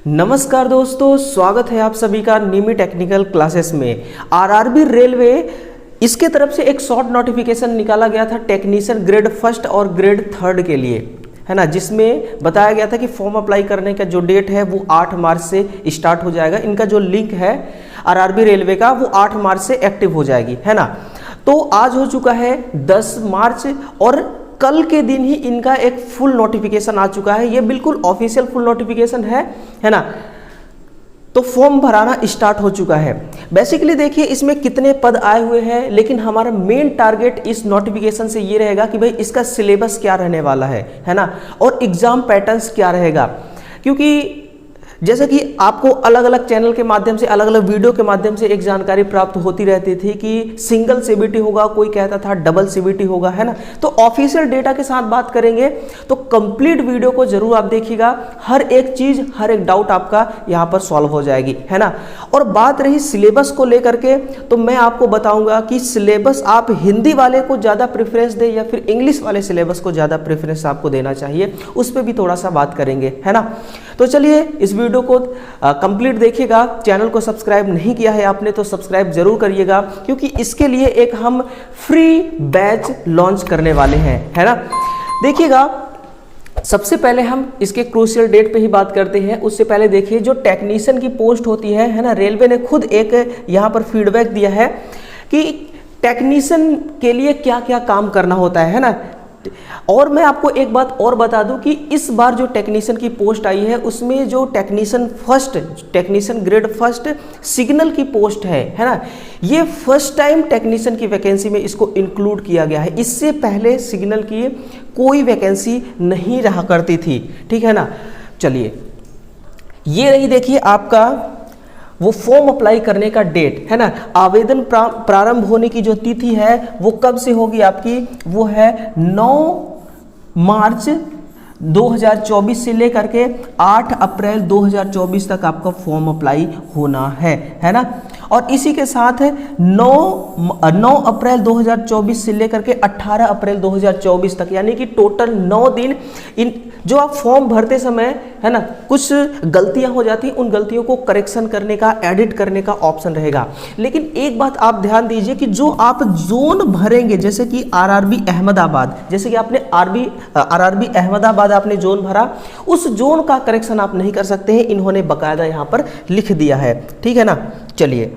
नमस्कार दोस्तों, स्वागत है आप सभी का निमी टेक्निकल क्लासेस में। आरआरबी रेलवे इसके तरफ से एक शॉर्ट नोटिफिकेशन निकाला गया था टेक्नीशियन ग्रेड फर्स्ट और ग्रेड थर्ड के लिए, है ना, जिसमें बताया गया था कि फॉर्म अप्लाई करने का जो डेट है वो 8 मार्च से स्टार्ट हो जाएगा। इनका जो लिंक है आरआरबी रेलवे का वो 8 मार्च से एक्टिव हो जाएगी, है ना। तो आज हो चुका है 10 मार्च और कल के दिन ही इनका एक फुल नोटिफिकेशन आ चुका है। ये बिल्कुल ऑफिशियल फुल नोटिफिकेशन है ना। तो फॉर्म भराना स्टार्ट हो चुका है। बेसिकली देखिए इसमें कितने पद आए हुए हैं, लेकिन हमारा मेन टारगेट इस नोटिफिकेशन से ये रहेगा कि भाई इसका सिलेबस क्या रहने वाला है ना, और एग्जाम पैटर्न्स क्या रहेगा। क्योंकि जैसे कि आपको अलग अलग चैनल के माध्यम से, अलग अलग वीडियो के माध्यम से एक जानकारी प्राप्त होती रहती थी कि सिंगल सीबीटी होगा, कोई कहता था डबल सीबीटी होगा, है ना। तो ऑफिशियल डेटा के साथ बात करेंगे तो कंप्लीट वीडियो को जरूर आप देखिएगा। हर एक चीज, हर एक डाउट आपका यहाँ पर सॉल्व हो जाएगी, है ना। और बात रही सिलेबस को लेकर के, तो मैं आपको बताऊंगा कि सिलेबस आप हिंदी वाले को ज़्यादा प्रेफरेंस दें या फिर इंग्लिश वाले सिलेबस को ज़्यादा प्रेफरेंस आपको देना चाहिए, उस पर भी थोड़ा सा बात करेंगे, है ना। तो चलिए इस वीडियो को कंप्लीट देखिएगा। चैनल को सब्सक्राइब नहीं किया है आपने तो सब्सक्राइब जरूर करिएगा, क्योंकि इसके लिए एक हम फ्री बैच लॉन्च करने वाले हैं, है ना। देखिएगा सबसे पहले हम इसके क्रूशियल डेट पे ही बात करते हैं। उससे पहले देखिए जो टेक्नीशियन की पोस्ट होती है ना, रेलवे ने खुद एक यहाँ पर फीडबैक दिया है कि टेक्नीशियन के लिए क्या क्या काम करना होता है ना। और मैं आपको एक बात और बता दूं कि इस बार जो टेक्नीशियन की पोस्ट आई है उसमें जो टेक्नीशियन ग्रेड फर्स्ट सिग्नल की पोस्ट है ना, ये फर्स्ट टाइम टेक्नीशियन की वैकेंसी में इसको इंक्लूड किया गया है। इससे पहले सिग्नल की कोई वैकेंसी नहीं रहा करती थी, ठीक है ना। चलिए ये रही, देखिए आपका वो फॉर्म अप्लाई करने का डेट, है ना। आवेदन प्रारंभ होने की जो तिथि है वो कब से होगी आपकी, वो है 9 मार्च 2024 से लेकर के 8 अप्रैल 2024 तक आपका फॉर्म अप्लाई होना है ना। और इसी के साथ 9 अप्रैल 2024 से लेकर के 18 अप्रैल 2024 तक, यानी कि टोटल 9 दिन इन जो आप फॉर्म भरते समय, है ना, कुछ गलतियां हो जाती हैं, उन गलतियों को करेक्शन करने का, एडिट करने का ऑप्शन रहेगा। लेकिन एक बात आप ध्यान दीजिए कि जो आप जोन भरेंगे, जैसे कि आरआरबी अहमदाबाद, जैसे कि आपने आरआरबी अहमदाबाद आपने जोन भरा, उस जोन का करेक्शन आप नहीं कर सकते हैं, इन्होंने बकायदा यहाँ पर लिख दिया है, ठीक है ना। चलिए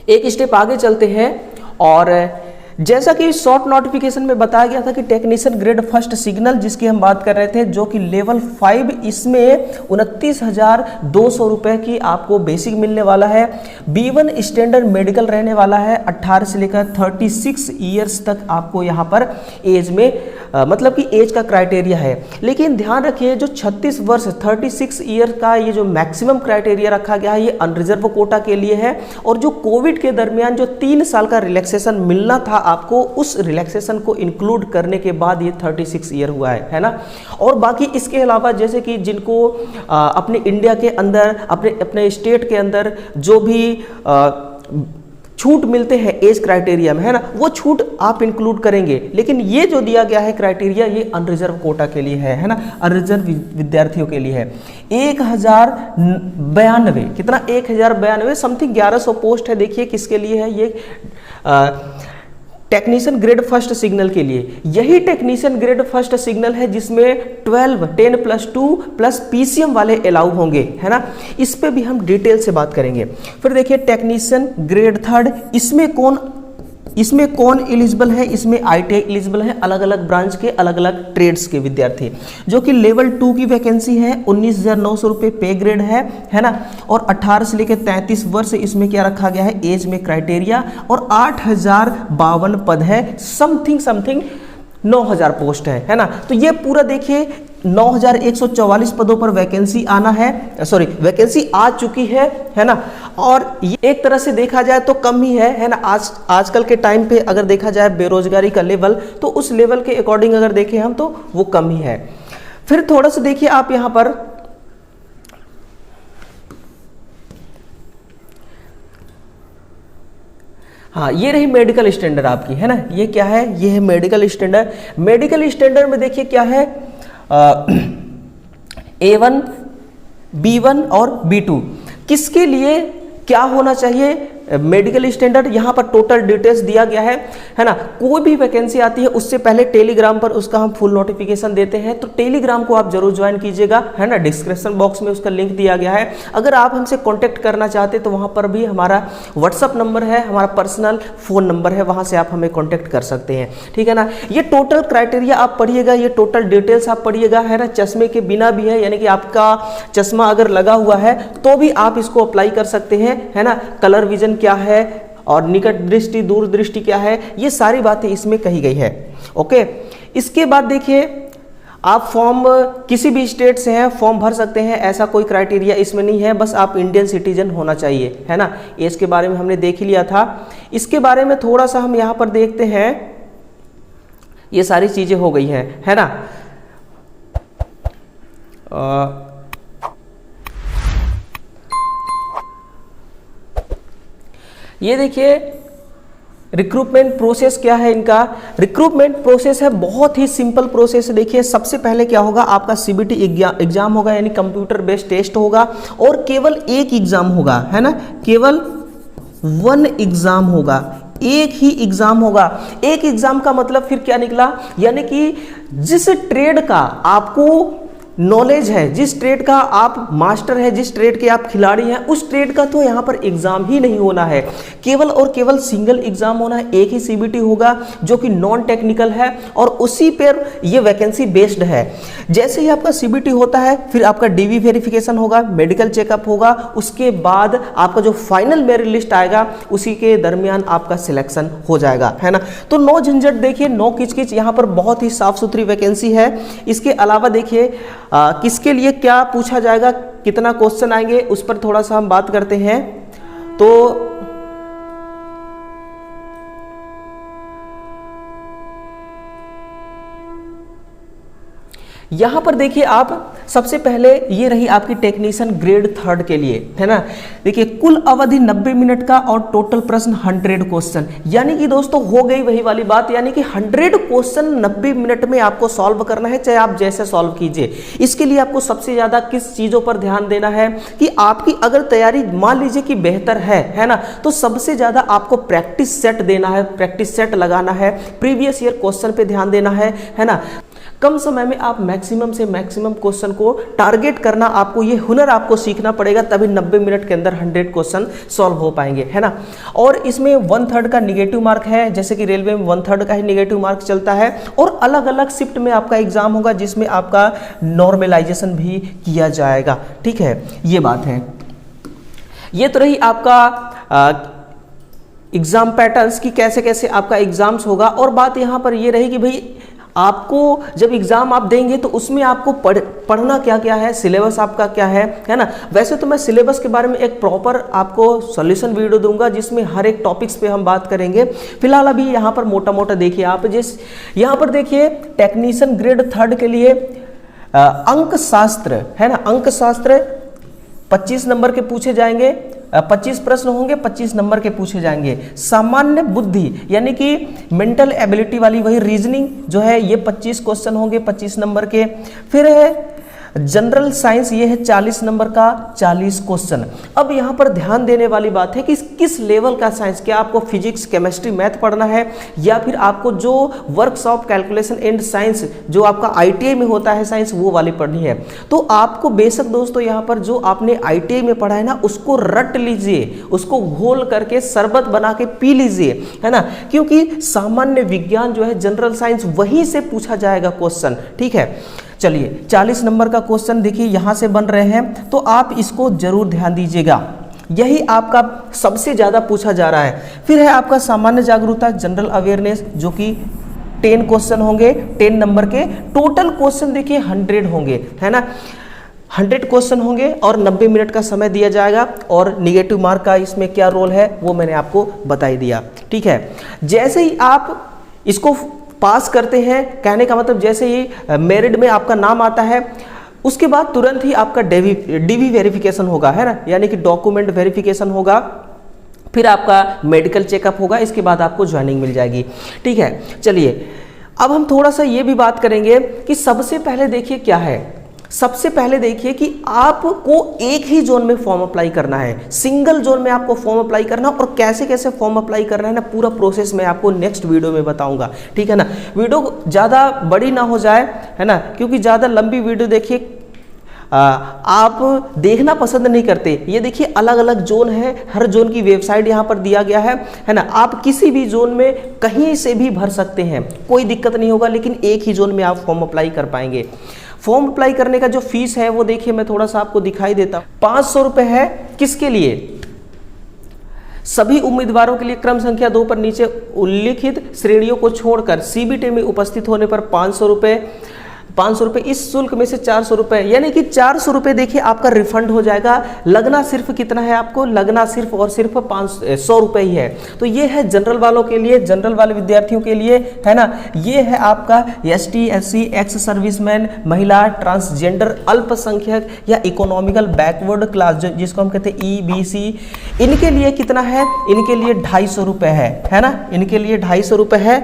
एक स्टेप आगे चलते हैं। और जैसा कि शॉर्ट नोटिफिकेशन में बताया गया था कि टेक्नीशियन ग्रेड फर्स्ट सिग्नल जिसकी हम बात कर रहे थे, जो कि लेवल 5, इसमें 29,200 रुपए की आपको बेसिक मिलने वाला है। B1 स्टैंडर्ड मेडिकल रहने वाला है। 18 से लेकर 36 ईयर्स तक आपको यहाँ पर एज में मतलब कि एज का क्राइटेरिया है। लेकिन ध्यान रखिए जो 36 वर्ष 36 ईयर का ये जो मैक्सिमम क्राइटेरिया रखा गया है, ये अनरिजर्व कोटा के लिए है। और जो कोविड के दरमियान जो 3 साल का रिलैक्सेशन मिलना था आपको, उस रिलैक्सेशन को इंक्लूड करने के बाद ये 36 ईयर हुआ है ना। और बाकी इसके अलावा जैसे कि जिनको अपने इंडिया के अंदर, अपने स्टेट के अंदर जो भी छूट मिलते हैं एज क्राइटेरिया में, है ना, वो छूट आप इंक्लूड करेंगे। लेकिन ये जो दिया गया है क्राइटेरिया, ये अनरिजर्व कोटा के लिए है ना, अनरिजर्व विद्यार्थियों के लिए है। 1092 कितना, 1092 समथिंग 1100 पोस्ट है। देखिए किसके लिए है ये, टेक्नीशियन ग्रेड फर्स्ट सिग्नल के लिए। यही टेक्नीशियन ग्रेड फर्स्ट सिग्नल है जिसमें 10+2 प्लस पीसीएम वाले अलाउ होंगे, है ना। इस पे भी हम डिटेल से बात करेंगे। फिर देखिए टेक्नीशियन ग्रेड थर्ड, इसमें कौन एलिजिबल है, इसमें ITI एलिजिबल है, अलग अलग ब्रांच के, अलग अलग ट्रेड्स के विद्यार्थी, जो कि लेवल 2 की वैकेंसी है। 19,900 रुपये पे ग्रेड है ना। और 18 से लेकर 33 वर्ष इसमें क्या रखा गया है, एज में क्राइटेरिया। और 8,052 पद है, समथिंग 9,000 पोस्ट है ना। तो ये पूरा देखिए 9,144 पदों पर वैकेंसी आना है, सॉरी वैकेंसी आ चुकी है ना। और ये एक तरह से देखा जाए तो कम ही है ना। आजकल के टाइम पे अगर देखा जाए बेरोजगारी का लेवल, तो उस लेवल के अकॉर्डिंग अगर देखें हम तो वो कम ही है। फिर थोड़ा सा देखिए आप यहाँ पर, हाँ ये रही मेडिकल स्टैंडर्ड आपकी, है ना। ये क्या है, ये है मेडिकल स्टैंडर्ड। मेडिकल स्टैंडर्ड में देखिए क्या है, A1 B1 और B2 किसके लिए क्या होना चाहिए मेडिकल स्टैंडर्ड, यहाँ पर टोटल डिटेल्स दिया गया है ना। कोई भी वैकेंसी आती है उससे पहले टेलीग्राम पर उसका हम फुल नोटिफिकेशन देते हैं, तो टेलीग्राम को आप जरूर ज्वाइन कीजिएगा, है ना। डिस्क्रिप्शन बॉक्स में उसका लिंक दिया गया है। अगर आप हमसे कांटेक्ट करना चाहते तो वहाँ पर भी हमारा व्हाट्सअप नंबर है, हमारा पर्सनल फ़ोन नंबर है, वहाँ से आप हमें कॉन्टैक्ट कर सकते हैं, ठीक है ना। ये टोटल क्राइटेरिया आप पढ़िएगा, ये टोटल डिटेल्स आप पढ़िएगा, है ना। चश्मे के बिना भी है, यानी कि आपका चश्मा अगर लगा हुआ है तो भी आप इसको अप्लाई कर सकते हैं, है ना। कलर विजन क्या है और निकट दृष्टि दूर दृष्टि क्या है, ये सारी बातें इसमें कही गई है। ओके, इसके बाद देखिए आप फॉर्म किसी भी स्टेट से हैं फॉर्म भर सकते हैं, ऐसा कोई क्राइटेरिया इसमें नहीं है, बस आप इंडियन सिटीजन होना चाहिए, है ना। एज के बारे में हमने देख ही लिया था। इसके बारे में थोड़ा सा हम यहाँ पर देखते हैं, ये सारी चीजें हो गई हैं, है ना। ये देखिए रिक्रूटमेंट प्रोसेस क्या है इनका। रिक्रूटमेंट प्रोसेस है बहुत ही सिंपल प्रोसेस है। देखिए सबसे पहले क्या होगा, आपका सीबीटी एग्जाम होगा, यानी कंप्यूटर बेस्ड टेस्ट होगा, और केवल एक एग्जाम होगा, है ना। केवल 1 एग्जाम होगा, एक ही एग्जाम होगा। एक एग्जाम का मतलब फिर क्या निकला, यानी कि जिस ट्रेड का आपको नॉलेज है, जिस ट्रेड का आप मास्टर है, जिस ट्रेड के आप खिलाड़ी हैं, उस ट्रेड का तो यहाँ पर एग्जाम ही नहीं होना है, केवल और केवल सिंगल एग्जाम होना है। एक ही सीबीटी होगा जो कि नॉन टेक्निकल है और उसी पर ये वैकेंसी बेस्ड है। जैसे ही आपका सीबीटी होता है फिर आपका डीवी वेरिफिकेशन होगा, मेडिकल चेकअप होगा, उसके बाद आपका जो फाइनल मेरिट लिस्ट आएगा उसी के दरमियान आपका सिलेक्शन हो जाएगा, है ना। तो नो झंझट, देखिए नो किचकिच, यहाँ पर बहुत ही साफ सुथरी वैकेंसी है। इसके अलावा देखिए किसके लिए क्या पूछा जाएगा, कितना क्वेश्चन आएंगे, उस पर थोड़ा सा हम बात करते हैं। तो यहां पर देखिए आप सबसे पहले ये रही आपकी टेक्नीशियन ग्रेड 3 के लिए, है ना। देखिए कुल अवधि 90 मिनट का और टोटल प्रश्न 100 क्वेश्चन, यानी कि दोस्तों हो गई वही वाली बात, यानी कि 100 क्वेश्चन 90 मिनट में आपको सॉल्व करना है, चाहे आप जैसे सॉल्व कीजिए। इसके लिए आपको सबसे ज्यादा किस चीजों पर ध्यान देना है कि आपकी अगर तैयारी मान लीजिए कि बेहतर है ना, तो सबसे ज्यादा आपको प्रैक्टिस सेट देना है, प्रैक्टिस सेट लगाना है, प्रीवियस ईयर क्वेश्चन पे ध्यान देना है ना। कम समय में आप मैक्सिमम से मैक्सिमम क्वेश्चन को टारगेट करना, आपको ये हुनर आपको सीखना पड़ेगा, तभी 90 मिनट के अंदर 100 क्वेश्चन सॉल्व हो पाएंगे, है ना। और इसमें 1/3 का निगेटिव मार्क है, जैसे कि रेलवे में 1/3 का ही निगेटिव मार्क चलता है, और अलग अलग शिफ्ट में आपका एग्जाम होगा जिसमें आपका नॉर्मलाइजेशन भी किया जाएगा, ठीक है। ये बात है। ये तो रही आपका एग्जाम पैटर्न्स की कैसे कैसे आपका एग्जाम्स होगा। और बात यहाँ पर ये रही कि भाई आपको जब एग्जाम आप देंगे तो उसमें आपको पढ़ना क्या क्या है, सिलेबस आपका क्या है ना। वैसे तो मैं सिलेबस के बारे में एक प्रॉपर आपको सॉल्यूशन वीडियो दूंगा जिसमें हर एक टॉपिक्स पे हम बात करेंगे। फिलहाल अभी यहाँ पर मोटा मोटा देखिए आप, जिस यहाँ पर देखिए टेक्नीशियन ग्रेड 3 के लिए अंक शास्त्र, है ना। अंक शास्त्र 25 नंबर के पूछे जाएंगे, 25 प्रश्न होंगे, 25 नंबर के पूछे जाएंगे। सामान्य बुद्धि यानी कि मेंटल एबिलिटी वाली वही रीजनिंग जो है, ये 25 क्वेश्चन होंगे 25 नंबर के। फिर है जनरल साइंस, ये है 40 नंबर का 40 क्वेश्चन। अब यहाँ पर ध्यान देने वाली बात है कि किस लेवल का साइंस, क्या आपको फिजिक्स केमिस्ट्री मैथ पढ़ना है, या फिर आपको जो वर्कशॉप कैलकुलेशन एंड साइंस जो आपका ITI में होता है साइंस, वो वाली पढ़नी है। तो आपको बेशक दोस्तों यहाँ पर जो आपने ITI में पढ़ा है ना, उसको रट लीजिए, उसको घोल करके शरबत बना के पी लीजिए, है ना। क्योंकि सामान्य विज्ञान जो है, जनरल साइंस, वहीं से पूछा जाएगा क्वेश्चन, ठीक है। चलिए 40 नंबर का क्वेश्चन देखिए यहाँ से बन रहे हैं, तो आप इसको जरूर ध्यान दीजिएगा, यही आपका सबसे ज्यादा पूछा जा रहा है। फिर है आपका सामान्य जागरूकता, जनरल अवेयरनेस, जो कि 10 क्वेश्चन होंगे 10 नंबर के। टोटल क्वेश्चन देखिए 100 होंगे, है ना। 100 क्वेश्चन होंगे और 90 मिनट का समय दिया जाएगा। और निगेटिव मार्क का इसमें क्या रोल है वो मैंने आपको बता ही दिया, ठीक है। जैसे ही आप इसको पास करते हैं, कहने का मतलब जैसे ही मेरिट में आपका नाम आता है, उसके बाद तुरंत ही आपका डीवी वेरिफिकेशन होगा, है ना, यानी कि डॉक्यूमेंट वेरिफिकेशन होगा। फिर आपका मेडिकल चेकअप होगा, इसके बाद आपको ज्वाइनिंग मिल जाएगी, ठीक है। चलिए अब हम थोड़ा सा ये भी बात करेंगे कि सबसे पहले देखिए क्या है, सबसे पहले देखिए कि आपको एक ही जोन में फॉर्म अप्लाई करना है, सिंगल जोन में आपको फॉर्म अप्लाई करना, और कैसे कैसे फॉर्म अप्लाई करना है ना, पूरा प्रोसेस मैं आपको नेक्स्ट वीडियो में बताऊंगा, ठीक है ना। वीडियो ज़्यादा बड़ी ना हो जाए, है ना, क्योंकि ज़्यादा लंबी वीडियो देखिए आप देखना पसंद नहीं करते। ये देखिए अलग अलग जोन है, हर जोन की वेबसाइट यहाँ पर दिया गया है ना। आप किसी भी जोन में कहीं से भी भर सकते हैं, कोई दिक्कत नहीं होगा, लेकिन एक ही जोन में आप फॉर्म अप्लाई कर पाएंगे। फॉर्म अप्लाई करने का जो फीस है वो देखिए मैं थोड़ा सा आपको दिखाई देता हूँ। 500 रुपये है। किसके लिए? सभी उम्मीदवारों के लिए क्रम संख्या 2 पर नीचे उल्लिखित श्रेणियों को छोड़कर सीबीटी में उपस्थित होने पर 500 रुपये, इस शुल्क में से 400 रुपये, यानी कि 400 रुपये देखिए आपका रिफंड हो जाएगा। लगना सिर्फ कितना है आपको? लगना सिर्फ और सिर्फ 100 रुपये ही है। तो ये है जनरल वालों के लिए, जनरल वाले विद्यार्थियों के लिए, है ना। ये है आपका ST SC एक्स सर्विसमैन, महिला, ट्रांसजेंडर, अल्पसंख्यक या इकोनॉमिकल बैकवर्ड क्लास, जिसको हम कहते हैं EBC। इनके लिए कितना है? इनके लिए 250 रुपये है ना। इनके लिए 250 रुपये है।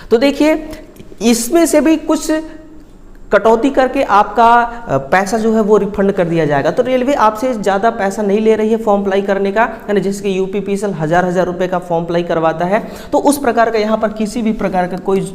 तो देखिए इसमें से भी कुछ कटौती करके आपका पैसा जो है वो रिफंड कर दिया जाएगा। तो रेलवे आपसे ज़्यादा पैसा नहीं ले रही है फॉर्म अप्लाई करने का, है ना। जैसे कि UPPSL 1000 रुपये का फॉर्म अप्लाई करवाता है, तो उस प्रकार का यहाँ पर किसी भी प्रकार का कोई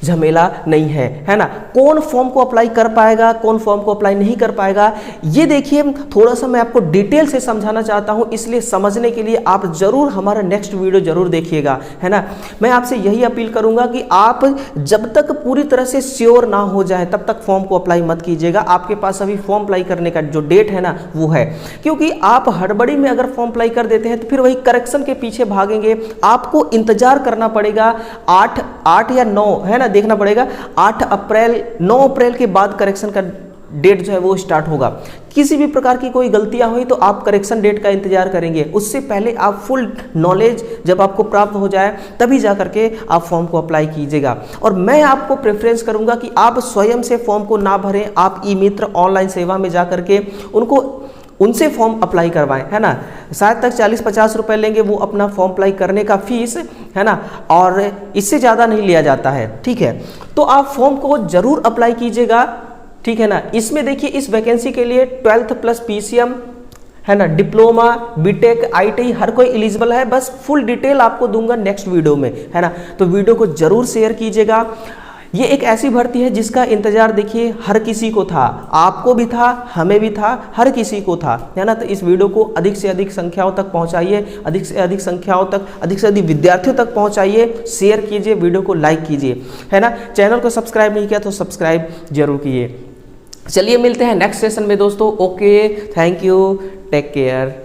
झमेला नहीं है ना। कौन फॉर्म को अप्लाई कर पाएगा, कौन फॉर्म को अप्लाई नहीं कर पाएगा, ये देखिए थोड़ा सा मैं आपको डिटेल से समझाना चाहता हूँ, इसलिए समझने के लिए आप जरूर हमारा नेक्स्ट वीडियो जरूर देखिएगा, है ना। मैं आपसे यही अपील करूंगा कि आप जब तक पूरी तरह से श्योर ना हो जाए तब तक फॉर्म को अप्लाई मत कीजिएगा। आपके पास अभी फॉर्म अप्लाई करने का जो डेट है ना वो है, क्योंकि आप हड़बड़ी में अगर फॉर्म अप्लाई कर देते हैं तो फिर वही करेक्शन के पीछे भागेंगे। आपको इंतजार करना पड़ेगा 8 या 9, है ना, देखना पड़ेगा 9 अप्रैल के बाद करेक्शन का डेट जो है वो स्टार्ट होगा। किसी भी प्रकार की कोई गलतियां हुई तो आप करेक्शन डेट का इंतजार करेंगे, उससे पहले आप फुल नॉलेज जब आपको प्राप्त हो जाए तभी जा करके आप फॉर्म को अप्लाई कीजिएगा। और मैं आपको प्रेफरेंस करूंगा कि आप स्वयं से फॉर्म को ना भरें, आप ई-मित्र ऑनलाइन सेवा में जा करके उनसे फॉर्म अप्लाई करवाएं, है ना। शायद तक 40-50 रुपए लेंगे वो अपना फॉर्म अप्लाई करने का फीस, है ना, और इससे ज़्यादा नहीं लिया जाता है, ठीक है। तो आप फॉर्म को जरूर अप्लाई कीजिएगा, ठीक है ना। इसमें देखिए इस वैकेंसी के लिए 12th प्लस PCM, है ना, डिप्लोमा, बीटेक, ITI हर कोई एलिजिबल है। बस फुल डिटेल आपको दूंगा नेक्स्ट वीडियो में, है ना। तो वीडियो को जरूर शेयर कीजिएगा। ये एक ऐसी भर्ती है जिसका इंतजार देखिए हर किसी को था, आपको भी था, हमें भी था, हर किसी को था, है ना। तो इस वीडियो को अधिक से अधिक संख्याओं तक पहुंचाइए, अधिक से अधिक संख्याओं तक, अधिक से अधिक विद्यार्थियों तक पहुंचाइए, शेयर कीजिए, वीडियो को लाइक कीजिए, है ना। चैनल को सब्सक्राइब नहीं किया तो सब्सक्राइब जरूर कीजिए। चलिए मिलते हैं नेक्स्ट सेशन में दोस्तों। Okay, thank you, take care.